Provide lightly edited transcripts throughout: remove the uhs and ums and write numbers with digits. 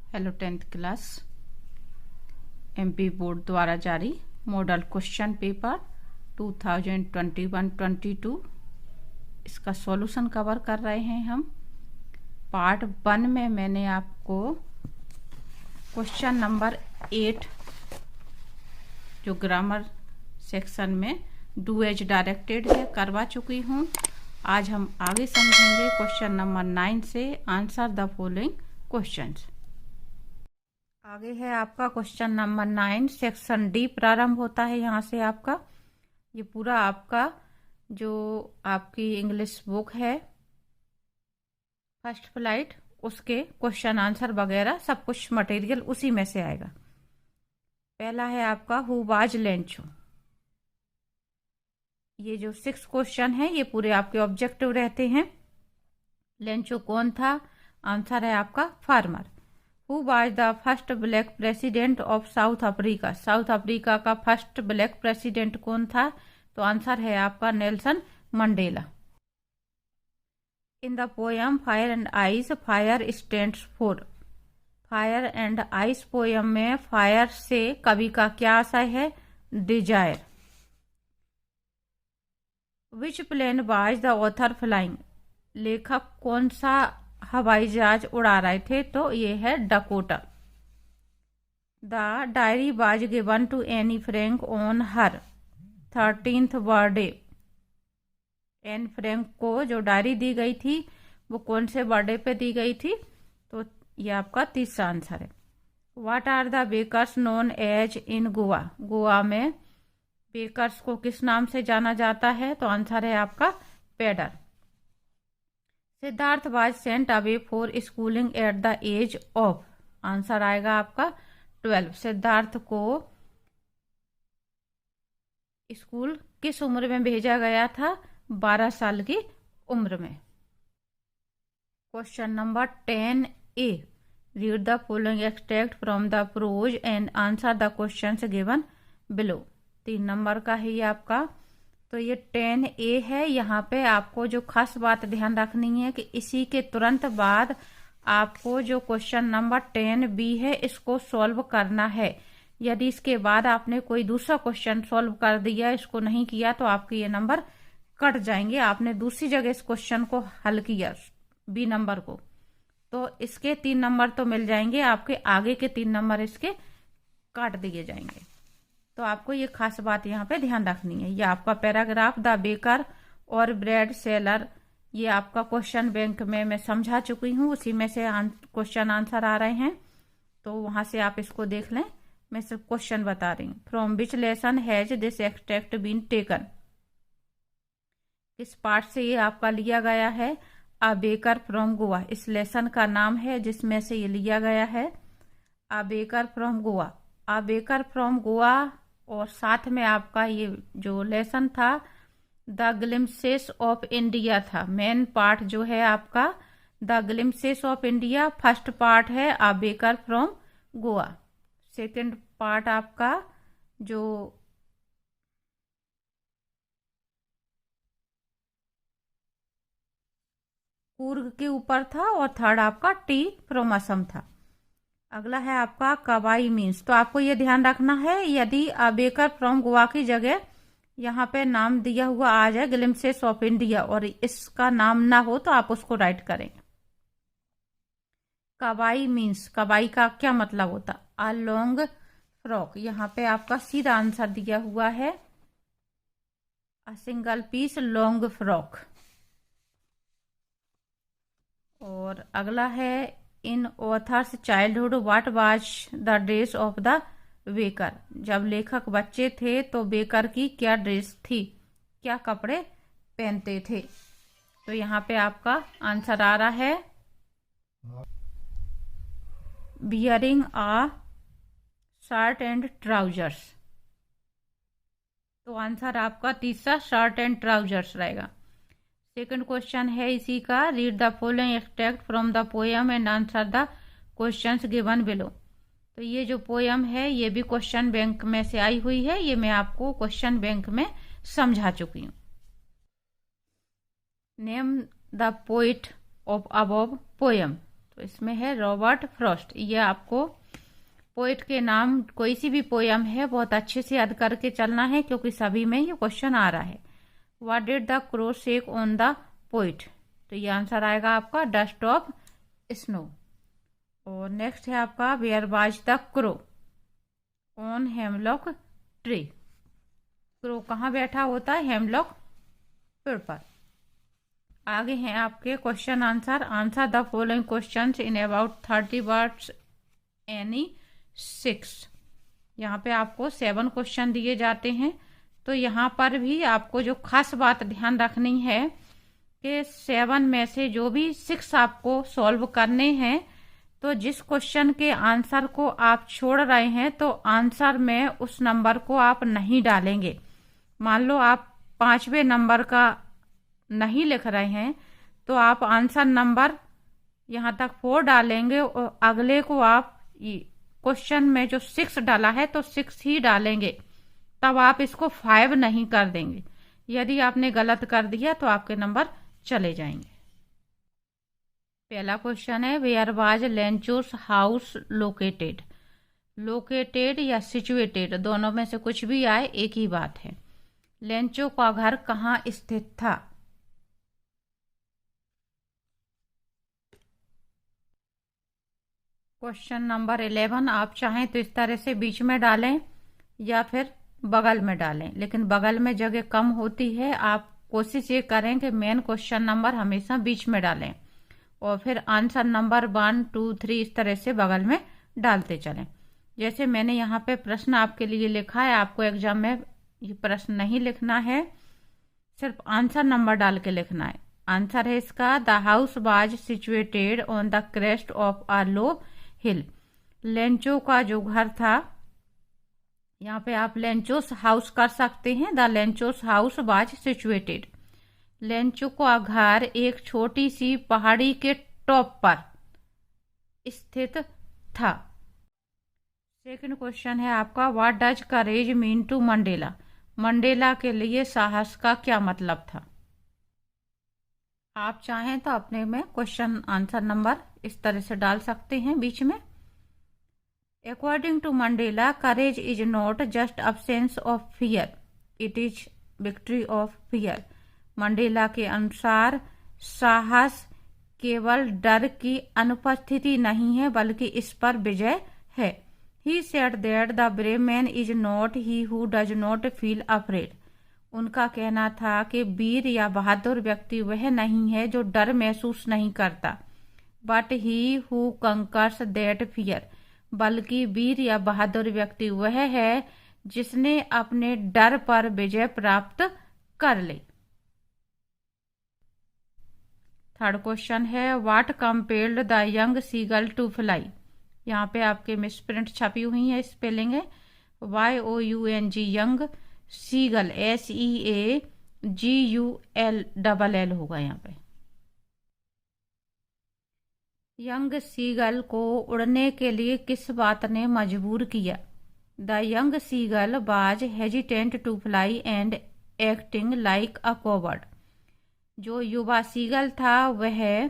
Hello 10th class MP board द्वारा जारी model question paper 2021-22 इसका सॉल्यूशन कवर कर रहे हैं हम। पार्ट 1 में मैंने आपको क्वेश्चन नंबर 8 जो ग्रामर सेक्शन में डू एज डायरेक्टेड है करवा चुकी हूँ। आज हम आगे समझेंगे क्वेश्चन नंबर 9 से आंसर द फॉलोइंग क्वेश्चंस। आगे है आपका क्वेश्चन नंबर 9 सेक्शन डी प्रारंभ होता है यहाँ से। आपका ये पूरा आपका जो आपकी इंग्लिश बुक है फर्स्ट फ्लाइट उसके क्वेश्चन आंसर वगैरह सब कुछ मटेरियल उसी में से आएगा। पहला है आपका हु वाज लेंचो। ये जो 6 क्वेश्चन है ये पूरे आपके ऑब्जेक्टिव रहते हैं। लेंचो कौन था? आंसर है आपका farmer. Who was the first black president of South Africa. South Africa का फर्स्ट ब्लैक प्रेसिडेंट कौन था? तो आंसर है आपका Nelson Mandela. In the poem fire and ice fire stands for. Fire and ice poem में fire से कवि का क्या आशय है? Desire. Which plane was the author flying. लेखक कौन सा हवाई जहाज उड़ा रहे थे? तो ये है Dakota. The diary was given to Anne Frank on her 13th birthday. Anne Frank को जो डायरी दी गई थी वो कौन से बर्थडे पे दी गई थी? तो ये आपका तीसरा आंसर है। What are the bakers known as in Goa. Goa में बेकर्स को किस नाम से जाना जाता है? तो आंसर है आपका pader. Siddhartha was sent away for schooling at the age of. Answer आएगा आपका 12। सिद्धार्थ को स्कूल किस उम्र में भेजा गया था? 12 साल की उम्र में। Question number 10A read the following extract from the prose and answer the questions given below. 3 number का है ये आपका। तो ये 10A है। यहाँ पे आपको जो खास बात ध्यान रखनी है कि इसी के तुरंत बाद आपको जो क्वेश्चन नंबर 10B है इसको सॉल्व करना है। यदि इसके बाद आपने कोई दूसरा क्वेश्चन सॉल्व कर दिया, इसको नहीं किया, तो आपके ये नंबर कट जाएंगे। आपने दूसरी जगह इस क्वेश्चन को हल किया B नंबर को, तो इसके 3 नंबर तो मिल जाएंगे, आपके आगे के 3 नंबर इसके काट दिए जाएंगे। तो आपको ये खास बात यहाँ पे ध्यान रखनी है। ये आपका पैराग्राफ द बेकर और ब्रेड सेलर ये आपका क्वेश्चन बैंक में मैं समझा चुकी हूँ, उसी में से क्वेश्चन आंसर आ रहे हैं, तो वहां से आप इसको देख लें। मैं सिर्फ क्वेश्चन बता रही हूँ। From which lesson has this extract been taken. इस पार्ट से ये आपका लिया गया है। अ बेकर फ्रॉम गोवा इस लेसन का नाम है जिसमें से ये लिया गया है। A baker from Goa. A baker from Goa और साथ में आपका ये जो लेसन था द ग्लिम्पसेस ऑफ इंडिया था। मेन पार्ट जो है आपका the glimpses of India. First part है a baker from Goa. Second part आपका जो कूर्ग के ऊपर था और थर्ड आपका टी फ्रॉम असम था। अगला है आपका कवाई मीन्स। तो आपको ये ध्यान रखना है यदि बेकर फ्रॉम गोवा की जगह यहाँ पे नाम दिया हुआ आ जाए ग्लिम्पसेस ऑफ इंडिया और इसका नाम ना हो तो आप उसको राइट करें। कवाई मीन्स कवाई का क्या मतलब होता? A long frock. यहाँ पे आपका सीधा आंसर दिया हुआ है a single piece long frock. और अगला है in author's childhood what was the dress of the baker. जब लेखक बच्चे थे तो बेकर की क्या ड्रेस थी, क्या कपड़े पहनते थे? तो यहाँ पे आपका आंसर आ रहा है bearing a shirt and trousers. तो आंसर आपका तीसरा शर्ट एंड ट्राउजर्स रहेगा। सेकंड क्वेश्चन है इसी का। Read the following extract from the poem and answer the questions given below. तो ये जो पोयम है ये भी क्वेश्चन बैंक में से आई हुई है। ये मैं आपको क्वेश्चन बैंक में समझा चुकी हूँ। Name the poet of above poem. तो इसमें है रॉबर्ट फ्रॉस्ट। ये आपको पोइट के नाम, कोई सी भी पोयम है बहुत अच्छे से याद करके चलना है क्योंकि सभी में ये क्वेश्चन आ रहा है। What did the crow shake on the poet, तो ये आंसर आएगा आपका डस्ट ऑफ स्नो। और नेक्स्ट है आपका where was the crow on hemlock tree. Crow कहाँ बैठा होता है? हेमलॉक पेड़ पर। आगे हैं आपके question answer. Answer the following questions in about 30 words any 6। यहाँ पे आपको 7 क्वेश्चन दिए जाते हैं। तो यहाँ पर भी आपको जो खास बात ध्यान रखनी है कि 7 में से जो भी 6 आपको सॉल्व करने हैं, तो जिस क्वेश्चन के आंसर को आप छोड़ रहे हैं तो आंसर में उस नंबर को आप नहीं डालेंगे। मान लो आप 5वें नंबर का नहीं लिख रहे हैं तो आप आंसर नंबर यहाँ तक 4 डालेंगे और अगले को आप क्वेश्चन में जो 6 डाला है तो 6 ही डालेंगे, तब आप इसको 5 नहीं कर देंगे। यदि आपने गलत कर दिया तो आपके नंबर चले जाएंगे। पहला क्वेश्चन है where was Lencho's house located. Located या सिचुएटेड दोनों में से कुछ भी आए एक ही बात है। लेंचो का घर कहाँ स्थित था? क्वेश्चन नंबर 11 आप चाहें तो इस तरह से बीच में डालें या फिर बगल में डालें, लेकिन बगल में जगह कम होती है। आप कोशिश ये करें कि मेन क्वेश्चन नंबर हमेशा बीच में डालें और फिर आंसर नंबर 1, 2, 3 इस तरह से बगल में डालते चलें। जैसे मैंने यहाँ पे प्रश्न आपके लिए लिखा है, आपको एग्जाम में ये प्रश्न नहीं लिखना है, सिर्फ आंसर नंबर डाल के लिखना है। आंसर है इसका the house was situated on the crest of a low hill. Lencho का जो घर था, यहाँ पे आप लेंचोस हाउस कर सकते हैं। The Lencho's house was situated. Lencho का घर एक छोटी सी पहाड़ी के टॉप पर स्थित था। सेकंड क्वेश्चन है आपका what does courage mean to Mandela. Mandela के लिए साहस का क्या मतलब था? आप चाहें तो अपने में क्वेश्चन आंसर नंबर इस तरह से डाल सकते हैं बीच में। According to Mandela courage is not just absence of fear, it is victory of fear. Mandela के अनुसार साहस केवल डर की अनुपस्थिति नहीं है बल्कि इस पर विजय है। He said that the brave man is not he who does not feel afraid. उनका कहना था कि वीर या बहादुर व्यक्ति वह नहीं है जो डर महसूस नहीं करता, but he who conquers that fear. बल्कि वीर या बहादुर व्यक्ति वह है जिसने अपने डर पर विजय प्राप्त कर ली। थर्ड क्वेश्चन है what compelled the young seagull to fly. यहाँ पे आपके मिसप्रिंट छपी हुई है, स्पेलिंग है YOUNG यंग, सीगल SEAGULLL होगा यहाँ पे। यंग सीगल को उड़ने के लिए किस बात ने मजबूर किया? The young seagull was hesitant to fly and acting like a coward. जो युवा सीगल था वह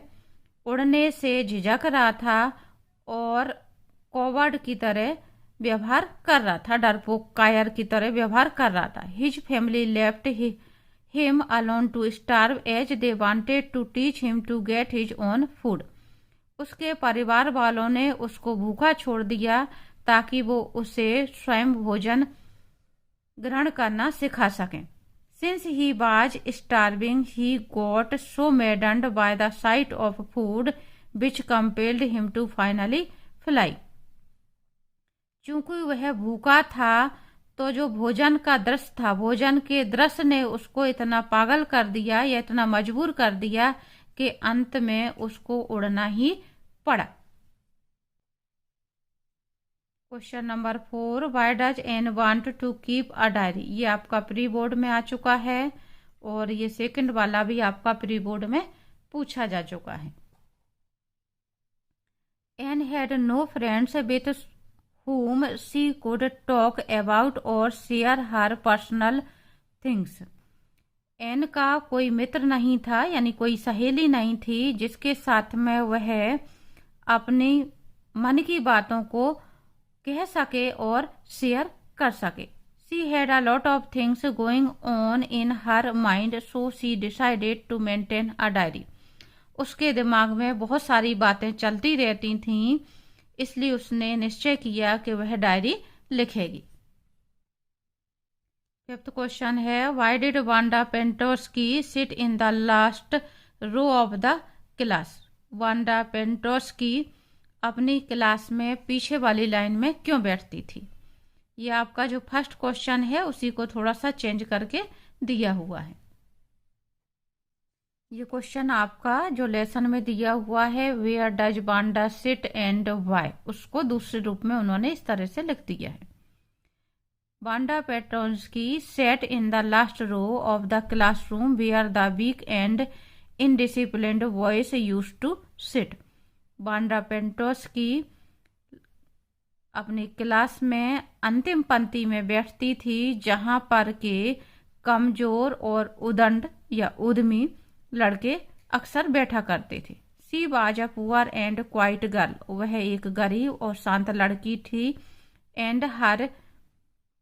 उड़ने से झिझक रहा था और कॉवर्ड की तरह व्यवहार कर रहा था, डरपोक कायर की तरह व्यवहार कर रहा था। His family left him alone to starve as they wanted to teach him to get his own food. उसके परिवार वालों ने उसको भूखा छोड़ दिया ताकि वो उसे स्वयं भोजन ग्रहण करना सिखा सकें। Since he was starving, he got so maddened by the sight of food which compelled him to finally fly. चूंकि वह भूखा था तो जो भोजन का दृश्य था, भोजन के दृश्य ने उसको इतना पागल कर दिया या इतना मजबूर कर दिया कि अंत में उसको उड़ना ही पड़ा। Question number 4 why does Anne want to keep a diary. ये आपका प्री बोर्ड में आ चुका है और ये सेकंड वाला भी आपका प्री बोर्ड में पूछा जा चुका है। Anne had no friends with whom she could talk about or share her personal things. Anne का कोई मित्र नहीं था, यानी कोई सहेली नहीं थी जिसके साथ में वह अपनी मन की बातों को कह सके और शेयर कर सके। She had a lot of things going on in her mind, so she decided to maintain a diary. उसके दिमाग में बहुत सारी बातें चलती रहती थीं, इसलिए उसने निश्चय किया कि वह डायरी लिखेगी। फिफ्थ क्वेश्चन है, why did Wanda Petronski sit in the last row of the class? Wanda Petronski अपनी क्लास में पीछे वाली लाइन में क्यों बैठती थी? ये आपका जो फर्स्ट क्वेश्चन है उसी को थोड़ा सा चेंज करके दिया हुआ है। ये क्वेश्चन आपका जो लेसन में दिया हुआ है, where does Wanda sit and why, उसको दूसरे रूप में उन्होंने इस तरह से लिख दिया है। Wanda Petronski sat in the last row of the classroom where the weak and indisciplined boys used to sit. Wanda Petronski अपनी क्लास में अंतिम पंक्ति में बैठती थी, जहां पर के कमजोर और उदंड या उद्यमी लड़के अक्सर बैठा करते थे। She was a poor and quiet girl, वह एक गरीब और शांत लड़की थी। And her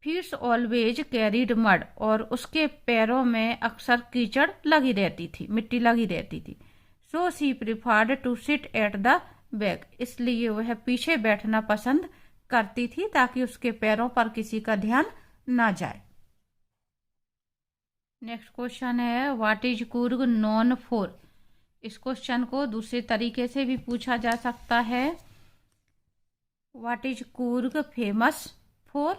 feet always carried mud, और उसके पैरों में अक्सर कीचड़ लगी रहती थी, मिट्टी लगी रहती थी। So she preferred to sit at the back, इसलिए वह पीछे बैठना पसंद करती थी ताकि उसके पैरों पर किसी का ध्यान ना जाए। नेक्स्ट क्वेश्चन है, what is Coorg known for? इस क्वेश्चन को दूसरे तरीके से भी पूछा जा सकता है, what is Coorg famous for,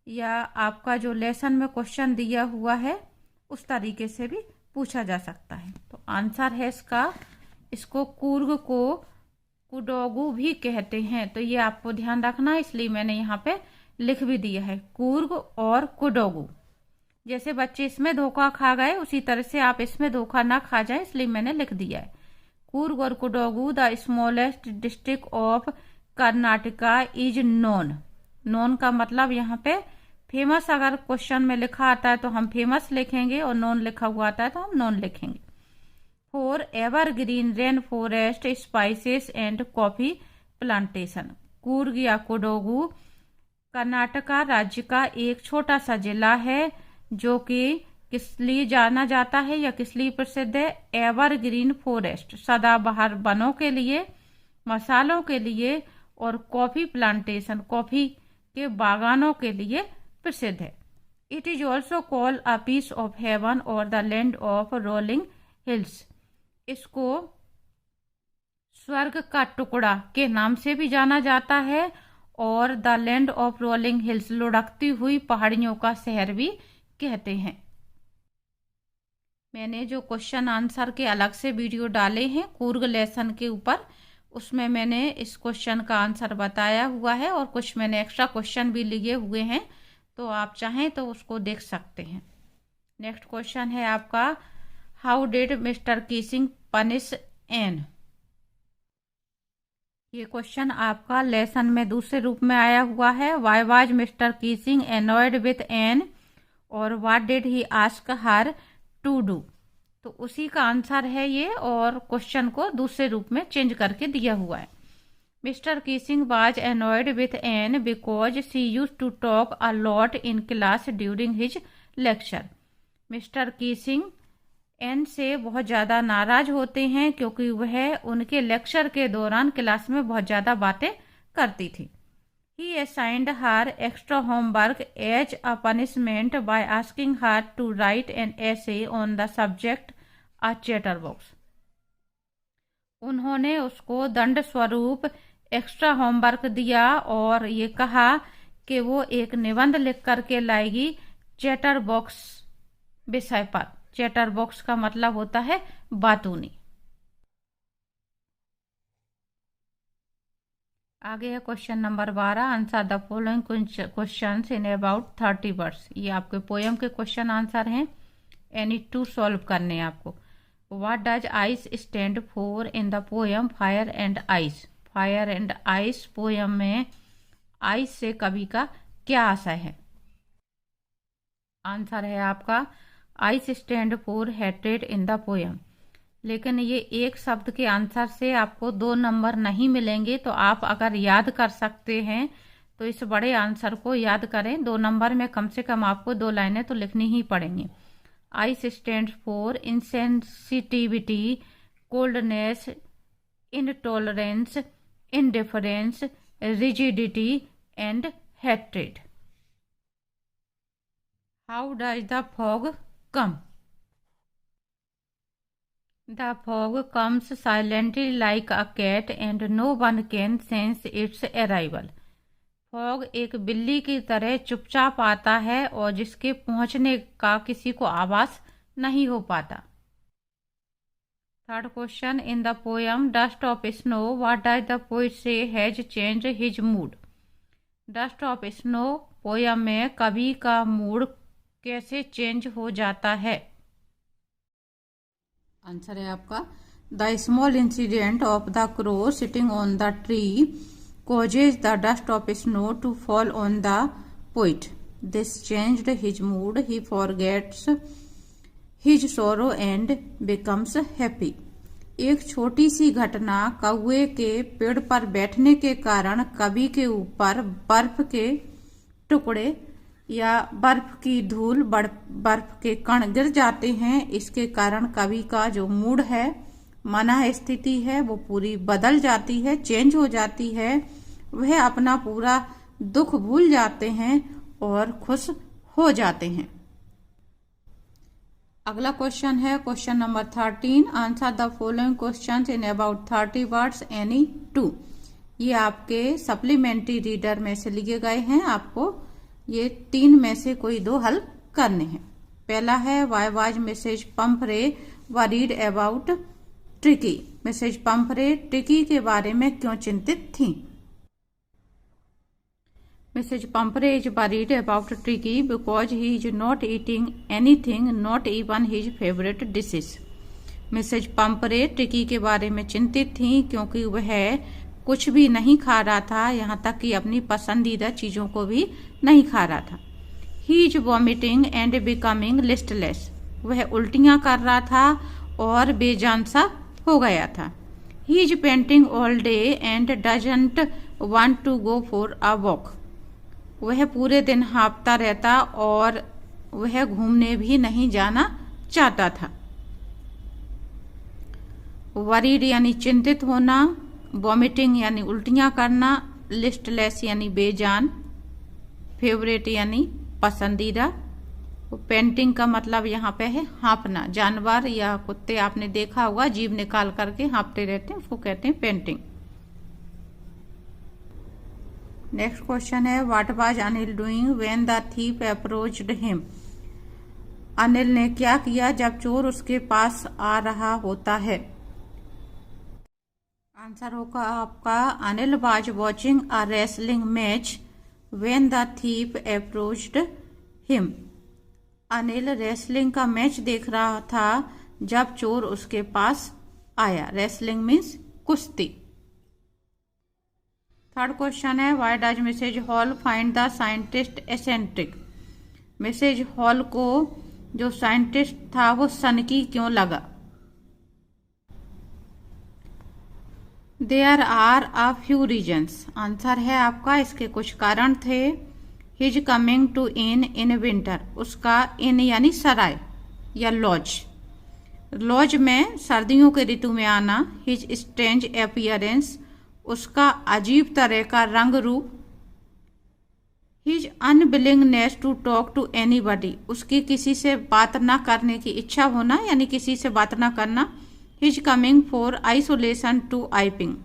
या आपका जो लेसन में क्वेश्चन दिया हुआ है उस तरीके से भी पूछा जा सकता है। तो आंसर है इसको कूर्ग को कुडोगू भी कहते हैं, तो ये आपको ध्यान रखना है, इसलिए मैंने यहाँ पे लिख भी दिया है कूर्ग और कुडोगू। जैसे बच्चे इसमें धोखा खा गए उसी तरह से आप इसमें धोखा ना खा जाए, इसलिए मैंने लिख दिया है कूर्ग और Kodagu. The smallest district of Karnataka is known. Known का मतलब यहाँ पे फेमस, अगर क्वेश्चन में लिखा आता है तो हम फेमस लिखेंगे, और नोन लिखा हुआ आता है तो हम नोन लिखेंगे। For evergreen rain forest spices and coffee plantation. Coorg या कुडोगू कर्नाटका राज्य का एक छोटा सा जिला है जो कि किस लिए जाना जाता है या किस लिए प्रसिद्ध है? एवरग्रीन फॉरेस्ट, सदाबहार वनों के लिए, मसालों के लिए, और कॉफी प्लांटेशन, कॉफी के बागानों के लिए प्रसिद्ध है। It is also called a piece of heaven और the land of rolling hills. इसको स्वर्ग का टुकड़ा के नाम से भी जाना जाता है, और the land of rolling hills, लुढ़कती हुई पहाड़ियों का शहर भी कहते हैं। मैंने जो क्वेश्चन आंसर के अलग से वीडियो डाले हैं कूर्ग लेसन के ऊपर, उसमें मैंने इस क्वेश्चन का आंसर बताया हुआ है, और कुछ मैंने एक्स्ट्रा क्वेश्चन भी लिए हुए हैं, तो आप चाहें तो उसको देख सकते हैं। नेक्स्ट क्वेश्चन है आपका, how did mister Keesing punish Anne? ये क्वेश्चन आपका लेसन में दूसरे रूप में आया हुआ है। Why was mister Keesing annoyed with Anne, और what did he ask her to do? तो उसी का आंसर है ये, और क्वेश्चन को दूसरे रूप में चेंज करके दिया हुआ है। Mister Keesing was annoyed with Anne because she used to talk a lot in class during his lecture. Mister Keesing Anne से बहुत ज़्यादा नाराज होते हैं क्योंकि वह उनके लेक्चर के दौरान क्लास में बहुत ज़्यादा बातें करती थी। He assigned her extra homework as a punishment by asking her to write an essay on the subject a chatterbox. उन्होंने उसको दंड स्वरूप एक्स्ट्रा होमवर्क दिया और ये कहा कि वो एक निबंध लिख करके लाएगी चैटर बॉक्स विषय पर। चैटर बॉक्स का मतलब होता है बातूनी। आगे है question number 12, answer the following questions in about 30 words. ये आपके पोएम के क्वेश्चन आंसर हैं, एनी टू सॉल्व करने हैं आपको। What does ice stand for in the poem fire and ice? Fire and ice poem में आइस से कवि का क्या आशय है? आंसर है आपका ice stand for hatred in the poem. लेकिन ये एक शब्द के आंसर से आपको 2 नंबर नहीं मिलेंगे। तो आप अगर याद कर सकते हैं तो इस बड़े आंसर को याद करें। 2 नंबर में कम से कम आपको 2 लाइनें तो लिखनी ही पड़ेंगी। I stand for insensitivity, coldness, intolerance, indifference, rigidity and hatred. How does the fog come? The fog comes silently like a cat and no one can sense its arrival. Fog एक बिल्ली की तरह चुपचाप आता है और जिसके पहुंचने का किसी को आभास नहीं हो पाता। Third question, in the poem dust of snow what does the poet say has changed his mood? Dust of snow poem में कवि का मूड कैसे चेंज हो जाता है? आंसर है आपका the small incident of the crow sitting on the tree causes the dust of snow to fall on the poet. This changed his mood. He forgets his sorrow and becomes happy. एक छोटी सी घटना कौवे के पेड़ पर बैठने के कारण कवि के ऊपर बर्फ के टुकड़े या बर्फ की धूल बर्फ के कण गिर जाते हैं। इसके कारण कवि का जो मूड है, मना स्थिति है, वो पूरी बदल जाती है, चेंज हो जाती है। वह अपना पूरा दुख भूल जाते हैं और खुश हो जाते हैं। अगला क्वेश्चन है question number 13, answer the following questions in about 30 words any 2। ये आपके सप्लीमेंट्री रीडर में से लिए गए हैं। आपको ये 3 में से कोई 2 हल करने हैं। पहला है why was Mrs Pumphrey worried about Tricki? Mrs Pumphrey Tricki के बारे में क्यों चिंतित थी? Mrs Pumphrey is worried about Tricki because he is not eating anything, not even his favourite dishes. Mrs Pumphrey Tricki के बारे में चिंतित थी क्योंकि वह कुछ भी नहीं खा रहा था, यहाँ तक कि अपनी पसंदीदा चीजों को भी नहीं खा रहा था। He is vomiting and becoming listless. वह उल्टियां कर रहा था और बेजान सा हो गया था। He is painting all day and doesn't want to go for a walk. वह पूरे दिन हाँफता रहता और वह घूमने भी नहीं जाना चाहता था। वरीड यानी चिंतित होना, वॉमिटिंग यानी उल्टियां करना, लिस्टलेस यानी बेजान, फेवरेट यानी पसंदीदा। पेंटिंग का मतलब यहाँ पे है हाँफना। जानवर या कुत्ते आपने देखा होगा जीभ निकाल करके हाँफते रहते हैं, उसको कहते हैं पेंटिंग। नेक्स्ट क्वेश्चन है what was Anil doing when the thief approached him? Anil ने क्या किया जब चोर उसके पास आ रहा होता है? आंसर होगा आपका Anil was watching a wrestling match when the thief approached him. Anil wrestling का मैच देख रहा था जब चोर उसके पास आया। रेसलिंग मीन्स कुश्ती। थर्ड क्वेश्चन है why does Mrs Hall find the scientist eccentric? Mrs Hall को जो साइंटिस्ट था वो सनकी क्यों लगा? There are a few reasons. Answer है आपका इसके कुछ कारण थे। His coming to inn winter. उसका इन यानी सराय या लॉज। लॉज में सर्दियों के ऋतु में आना। His strange appearance. उसका अजीब तरह का रंग रूप। His unwillingness to talk to anybody. उसकी किसी से बात ना करने की इच्छा होना यानी किसी से बात ना करना। His coming for isolation to Iping.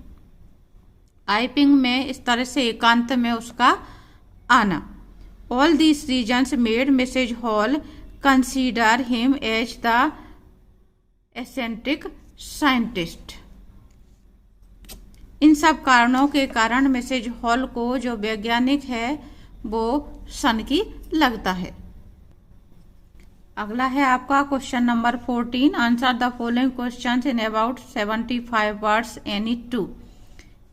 Iping में इस तरह से एकांत में उसका आना। All these reasons made Mrs Hall consider him as the eccentric scientist. इन सब कारणों के कारण मिसेज हॉल को जो वैज्ञानिक है वो सनकी लगता है। अगला है आपका question number 14, answer the following questions in about 75 words any 2।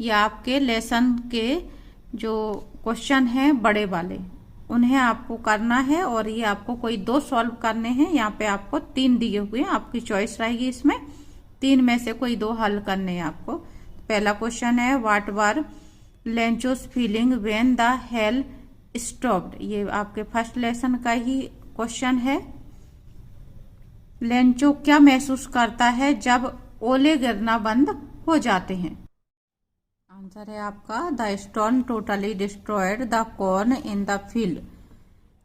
ये आपके लेसन के जो क्वेश्चन हैं बड़े वाले, उन्हें आपको करना है और ये आपको कोई 2 सॉल्व करने हैं। यहाँ पे आपको 3 दिए हुए हैं, आपकी चॉइस रहेगी इसमें। तीन में से कोई दो हल करने हैं आपको। पहला क्वेश्चन है what were Lencho's feeling when the hail stopped. ये आपके फर्स्ट लेसन का ही क्वेश्चन है। लेंचो क्या महसूस करता है जब ओले गिरना बंद हो जाते हैं। आंसर है आपका the storm totally destroyed the corn in the field.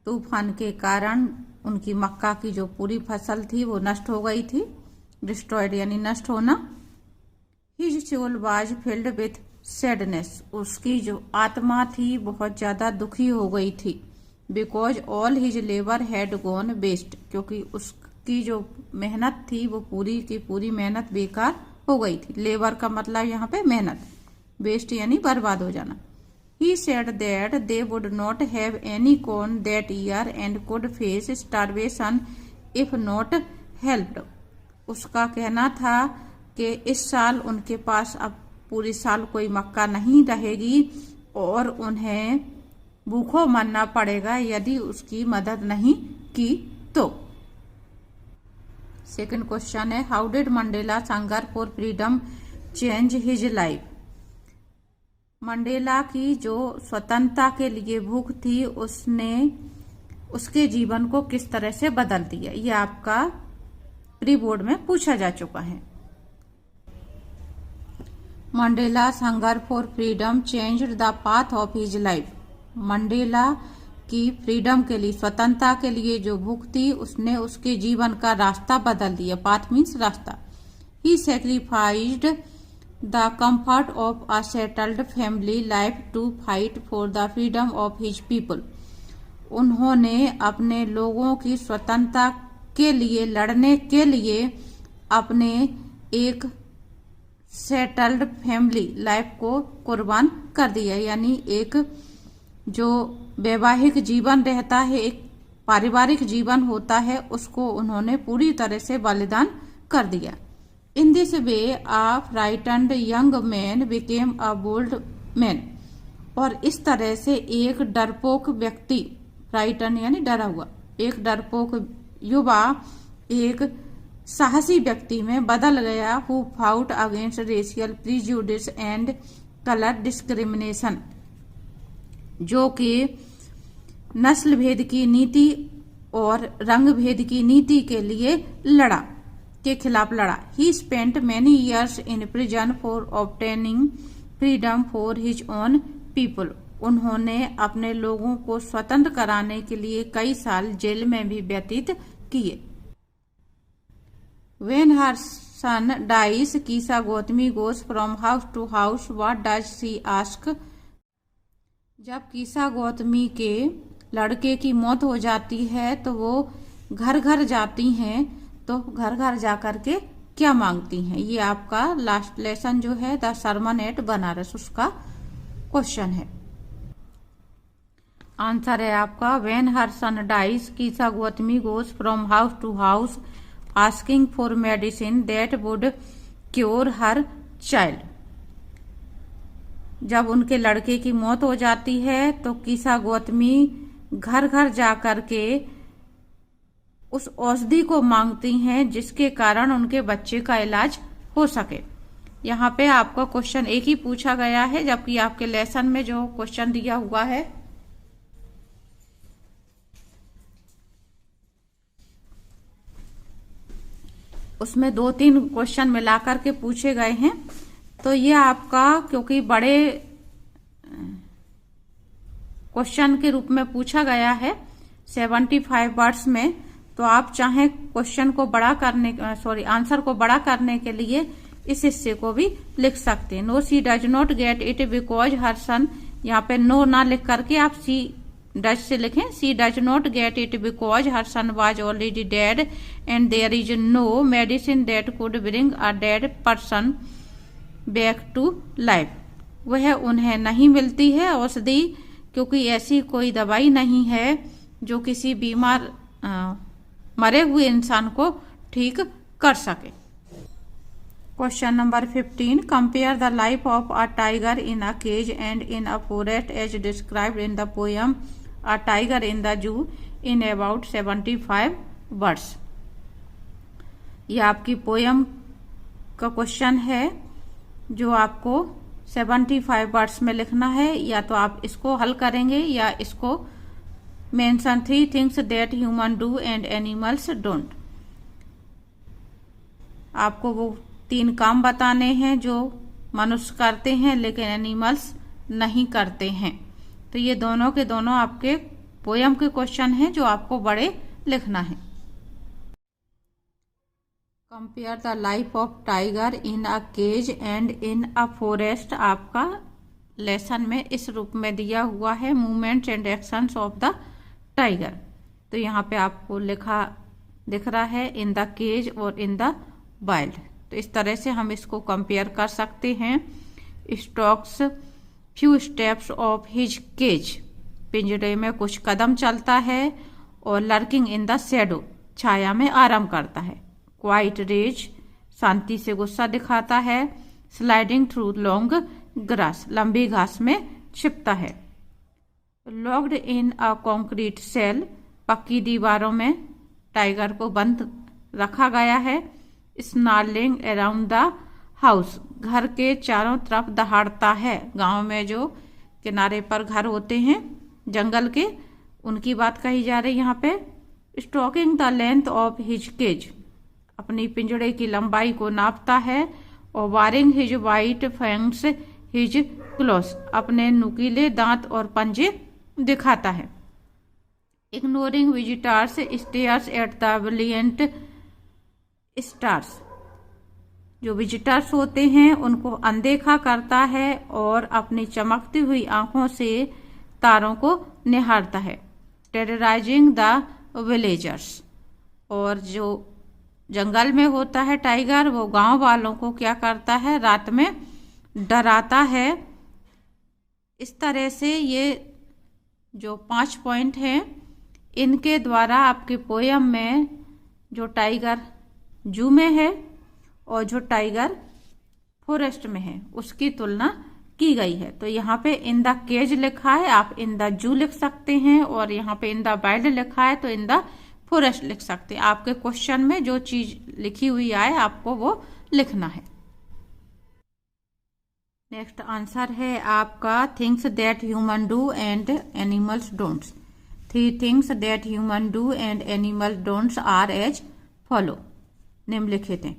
तूफान के कारण उनकी मक्का की जो पूरी फसल थी वो नष्ट हो गई थी। डिस्ट्रॉयड यानी नष्ट होना। His soul was filled with sadness. उसकी जो आत्मा थी बहुत ज्यादा दुखी हो गई थी। Because all his labour had gone waste. क्योंकि उसकी जो मेहनत थी वो पूरी की पूरी मेहनत बेकार हो गई थी। लेबर का मतलब यहाँ पे मेहनत, वेस्ट यानी बर्बाद हो जाना। He said that they would not have any corn that year and could face starvation if not helped. उसका कहना था कि इस साल उनके पास अब पूरी साल कोई मक्का नहीं रहेगी और उन्हें भूखों मरना पड़ेगा यदि उसकी मदद नहीं की तो। सेकंड क्वेश्चन है how did Mandela hunger for freedom change his life. Mandela की जो स्वतंत्रता के लिए भूख थी उसने उसके जीवन को किस तरह से बदल दिया। ये आपका प्री बोर्ड में पूछा जा चुका है। Mandela hunger for freedom changed the path of his life. Mandela की फ्रीडम के लिए, स्वतंत्रता के लिए जो भूख थी उसने उसके जीवन का रास्ता बदल दिया। पाथ मीन्स रास्ता। He sacrificed the comfort of a settled family life to fight for the freedom of his people. उन्होंने अपने लोगों की स्वतंत्रता के लिए लड़ने के लिए अपने एक सेटल्ड फैमिली लाइफ को कुर्बान कर दिया। यानी एक जो वैवाहिक जीवन रहता है, एक पारिवारिक जीवन होता है, उसको उन्होंने पूरी तरह से बलिदान कर दिया। In this way, a frightened young man became a bold man. और इस तरह से एक डरपोक व्यक्ति, फ्राइटन यानी डरा हुआ, एक डरपोक युवा एक साहसी व्यक्ति में बदल गया। Who fought against racial prejudice and color discrimination. जो कि नस्ल भेद की नीति और रंग भेद की नीति के लिए लड़ा, के खिलाफ लड़ा। ही spent many years in prison for obtaining freedom for his own people. उन्होंने अपने लोगों को स्वतंत्र कराने के लिए कई साल जेल में भी व्यतीत किए। When her son dies, कीसा Gautami goes from house to house. What does she ask? जब कीसा गौतमी के लड़के की मौत हो जाती है तो वो घर घर जाती हैं, तो घर घर जाकर के क्या मांगती हैं। ये आपका लास्ट लेसन जो है द सरमन एट बनारस, उसका क्वेश्चन है। आंसर है आपका when her son dies Kisa Gotami goes from house to house asking for medicine that would cure her child. जब उनके लड़के की मौत हो जाती है तो कीसा गौतमी घर घर जाकर के उस औषधि को मांगती हैं जिसके कारण उनके बच्चे का इलाज हो सके। यहाँ पे आपका क्वेश्चन एक ही पूछा गया है, जबकि आपके लेसन में जो क्वेश्चन दिया हुआ है उसमें 2-3 क्वेश्चन मिलाकर के पूछे गए हैं। तो ये आपका क्योंकि बड़े क्वेश्चन के रूप में पूछा गया है 75 वर्ड्स में, तो आप चाहे क्वेश्चन को बड़ा करने आंसर को बड़ा करने के लिए इस हिस्से को भी लिख सकते हैं। No she does not get it because her son, यहाँ पे नो ना लिख करके आप सी डज से लिखें। She does not get it because her son was already dead and there is no medicine that could bring a dead person back to life. वह उन्हें नहीं मिलती है औषधि क्योंकि ऐसी कोई दवाई नहीं है जो किसी बीमार मरे हुए इंसान को ठीक कर सके। Question number 15 compare the life of a tiger in a cage and in a forest as described in the poem a tiger in the zoo in about 75 words. यह आपकी पोयम का क्वेश्चन है जो आपको 75 वर्ड्स में लिखना है। या तो आप इसको हल करेंगे या इसको mention 3 things that human do and animals don't. आपको वो 3 काम बताने हैं जो मनुष्य करते हैं लेकिन एनिमल्स नहीं करते हैं। तो ये दोनों के दोनों आपके पोयम के क्वेश्चन हैं जो आपको बड़े लिखना है। Compare the life of tiger in a cage and in a forest आपका लेसन में इस रूप में दिया हुआ है, movements and actions of the tiger. तो यहाँ पे आपको लिखा दिख रहा है इन द केज और इन द वाइल्ड। तो इस तरह से हम इसको कंपेयर कर सकते हैं। Stalks few steps of his cage, पिंजरे में कुछ कदम चलता है। और लर्किंग इन द शैडो, छाया में आराम करता है। क्वाइट रेज, शांति से गुस्सा दिखाता है। स्लाइडिंग थ्रू लॉन्ग ग्रास, लंबी घास में छिपता है। Locked in a concrete cell, पक्की दीवारों में टाइगर को बंद रखा गया है। स्नार्लिंग अराउंड द हाउस, घर के चारों तरफ दहाड़ता है। गांव में जो किनारे पर घर होते हैं जंगल के, उनकी बात कही जा रही है यहाँ पे। Stalking the length of his cage, अपनी पिंजड़े की लंबाई को नापता है। और baring his white fangs his claws, अपने नुकीले दांत और पंजे दिखाता है। Ignoring visitors stares at the brilliant stars, जो विजिटर्स होते हैं उनको अनदेखा करता है और अपनी चमकती हुई आंखों से तारों को निहारता है। टेरराइजिंग द विलेजर्स, और जो जंगल में होता है टाइगर, वो गांव वालों को क्या करता है, रात में डराता है। इस तरह से ये जो 5 पॉइंट हैं, इनके द्वारा आपके पोयम में जो टाइगर जू में है और जो टाइगर फॉरेस्ट में है उसकी तुलना की गई है। तो यहाँ पे इन द केज लिखा है, आप इन द जू लिख सकते हैं। और यहाँ पे इन द वाइल्ड लिखा है तो इन द फॉरेस्ट लिख सकते हैं। आपके क्वेश्चन में जो चीज लिखी हुई आए आपको वो लिखना है। नेक्स्ट आंसर है आपका things that human do and animals don'ts. 3 things that human do and animals don'ts are as follow, निम्नलिखित हैं।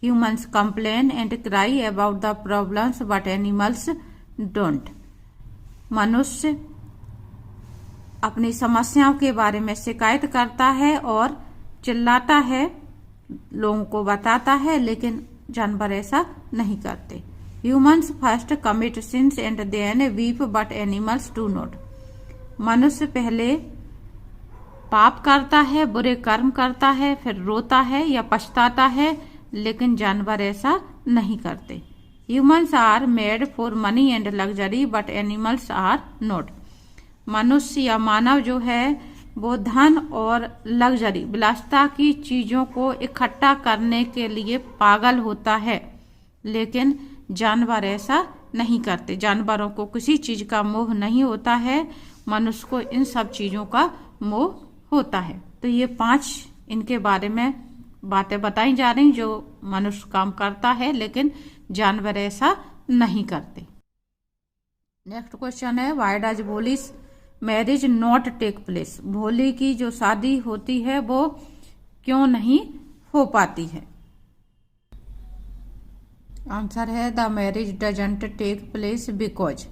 Humans complain and cry about the problems but animals don't, मनुष्य अपनी समस्याओं के बारे में शिकायत करता है और चिल्लाता है, लोगों को बताता है, लेकिन जानवर ऐसा नहीं करते। Humans first commit sins and then weep but animals do not, मनुष्य पहले पाप करता है, बुरे कर्म करता है, फिर रोता है या पछताता है, लेकिन जानवर ऐसा नहीं करते। Humans are made for money and luxury but animals are not, मनुष्य या मानव जो है वो धन और लग्जरी विलासिता की चीजों को इकट्ठा करने के लिए पागल होता है, लेकिन जानवर ऐसा नहीं करते। जानवरों को किसी चीज का मोह नहीं होता है, मनुष्य को इन सब चीजों का मोह होता है। तो ये 5 इनके बारे में बातें बताई जा रही जो मनुष्य काम करता है लेकिन जानवर ऐसा नहीं करते। नेक्स्ट क्वेश्चन है why does Bholi's marriage not take place, Bholi की जो शादी होती है वो क्यों नहीं हो पाती है। आंसर है the marriage doesn't take place because,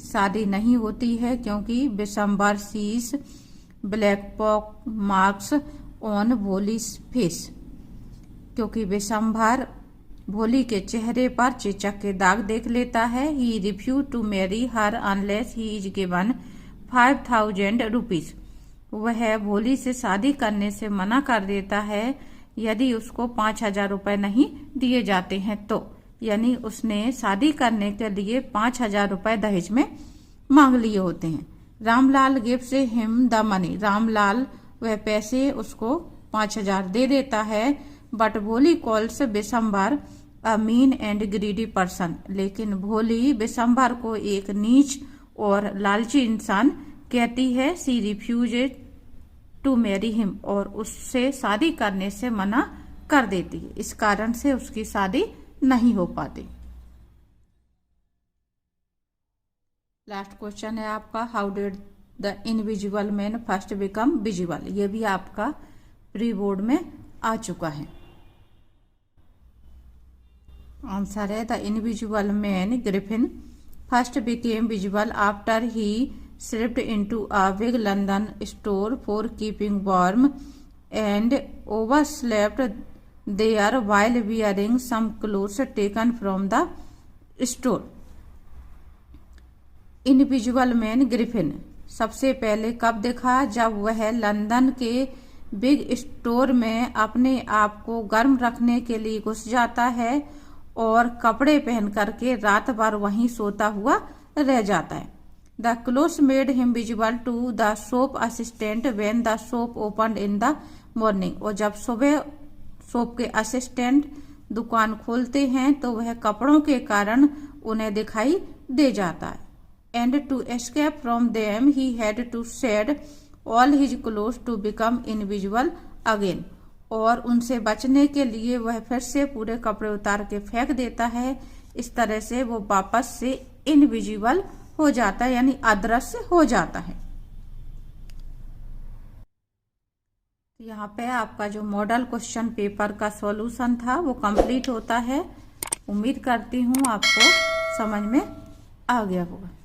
शादी नहीं होती है क्योंकि Vishambar sees black pock marks on Bholi's face, क्योंकि विशंभर भोली के चेहरे पर चेचक के दाग देख लेता है। He refuse to marry her unless he is given 5000 rupees, वह भोली से शादी करने से मना कर देता है यदि उसको 5000 रुपए नहीं दिए जाते हैं तो, यानी उसने शादी करने के लिए 5000 रुपए दहेज में मांग लिए होते हैं। Ramlal gives him the money, Ramlal वह पैसे उसको 5000 दे देता है। बट भोली calls Vishambhar a mean and greedy person, लेकिन भोली विशंभर को एक नीच और लालची इंसान कहती है। सी रिफ्यूजेड टू मैरी हिम, और उससे शादी करने से मना कर देती है, इस कारण से उसकी शादी नहीं हो पाते। लास्ट क्वेश्चन है आपका, how did the invisible man first become visible. ये भी आपका प्री बोर्ड में आ चुका है। आंसर है, the invisible man Griffin first became visible after he slipped into a big London store for keeping warm and overslept there while wearing some clothes taken from the store. Invisible man Griffin सबसे पहले कब दिखा, जब वह London के big store में अपने आप को गर्म रखने के लिए घुस जाता है और कपड़े पहन करके रात भर वहीं सोता हुआ रह जाता है। The clothes made him visible to the shop assistant when the shop opened in the morning. और जब सुबह शॉप के असिस्टेंट दुकान खोलते हैं तो वह कपड़ों के कारण उन्हें दिखाई दे जाता है। And to escape from them he had to shed all his clothes to become invisible again। और उनसे बचने के लिए वह फिर से पूरे कपड़े उतार के फेंक देता है। इस तरह से वो वापस से इनविजिबल हो जाता है, यानी अदृश्य हो जाता है। यहाँ पे आपका जो मॉडल क्वेश्चन पेपर का सॉल्यूशन था वो कंप्लीट होता है। उम्मीद करती हूँ आपको समझ में आ गया होगा।